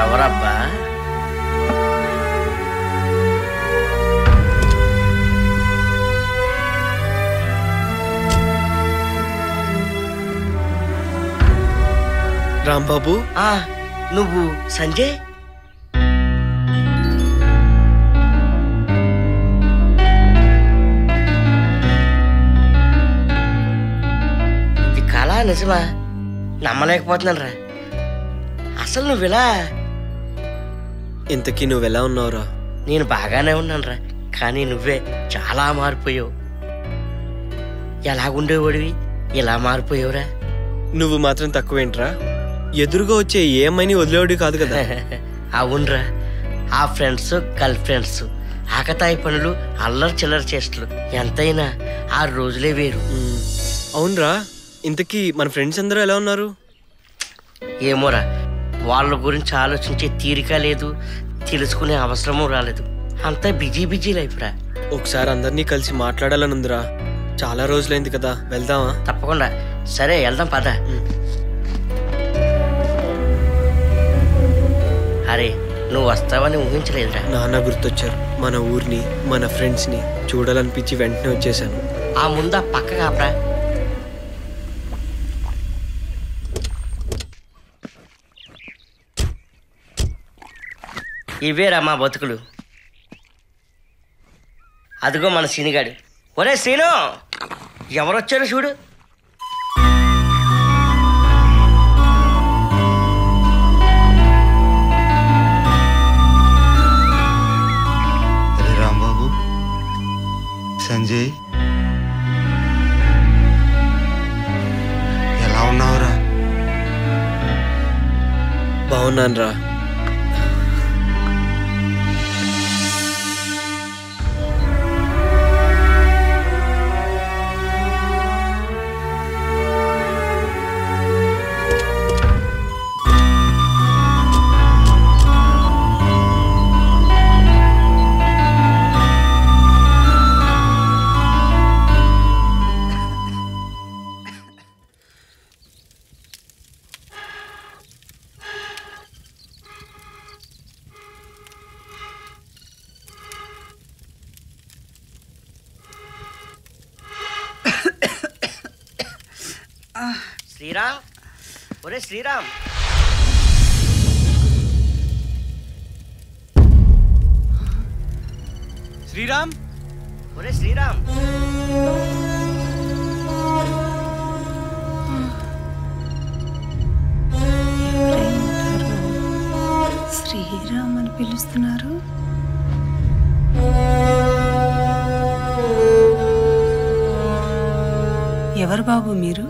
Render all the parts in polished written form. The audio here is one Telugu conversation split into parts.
ఎవరబ్బా? రాంబాబు, నువ్వు సంజయ్? ఇది కళ నిజమా? నమ్మలేకపోతున్నాను రా. అసలు నువ్విలా? ఇంతకీ నువ్వెలా ఉన్నావురా? నేను బాగానే ఉన్నాను రా, కానీ నువ్వే చాలా మారిపోయావు. ఎలాగుండేవాడివి ఇలా మారిపోయావురా? నువ్వు మాత్రం తక్కువేంట్రా? ఎదురుగా వచ్చే ఏ అమ్మాయిని వదిలేవాడి కాదు కదా. అవునరా, ఆ ఫ్రెండ్స్ గర్ల్ ఫ్రెండ్స్, ఆకతాయి పనులు, అల్లరి చిల్లర చేష్టలు, ఎంతైనా ఆ రోజులే వేరు. అవునరా, ఇంతకీ మన ఫ్రెండ్స్ అందరూ ఎలా ఉన్నారు? ఏమోరా, వాళ్ళ గురించి ఆలోచించే తీరిక లేదు, తెలుసుకునే అవసరమూ రాలేదు. అంతా బిజీ బిజీ లైఫ్ రా. ఒకసారి అందరినీ కలిసి మాట్లాడాలని ఉందిరా. చాలా రోజులైంది కదా, వెళ్దామా? తప్పకుండా. సరే వెళ్దాం పద. అరే, నువ్వు వస్తావని ఊహించలేదురా. నాన్న గుర్తొచ్చారు. మన ఊరిని, మన ఫ్రెండ్స్ని చూడాలనిపించి వెంటనే వచ్చేసాను. ఆ ముందా పక్క కాపరా. ఇవేరా మా బతుకులు. అదిగో మన సీనిగాడు. ఒరే శ్రీను, ఎవరొచ్చారు చూడు. రాంబాబు, సంజయ్, ఎలా ఉన్నావురా? బాగున్నాను రా. శ్రీరామ్, ఒరే శ్రీరామ్. శ్రీరామ్, ఒరే శ్రీరామ్. శ్రీరామ్ అని పిలుస్తున్నారు. ఎవరు బాబు మీరు?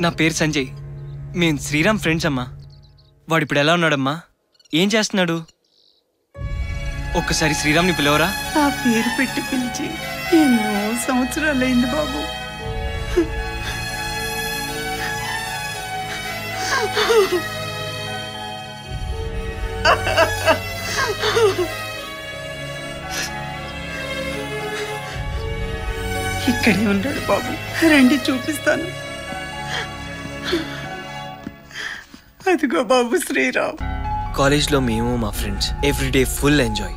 నా పేరు సంజయ్. మేము శ్రీరామ్ ఫ్రెండ్స్ అమ్మా. వాడు ఇప్పుడు ఎలా ఉన్నాడమ్మా? ఏం చేస్తున్నాడు? ఒక్కసారి శ్రీరామ్ని పిలవరా? ఆ పేరు పెట్టి పిలిచి ఎన్నో సంవత్సరాలైంది బాబు. ఇక్కడే ఉన్నాడు బాబు, రండి చూపిస్తాను. అదిగో బాబు శ్రీరామ్. కాలేజ్లో మేము మా ఫ్రెండ్స్ ఎవ్రీడే ఫుల్ ఎంజాయ్.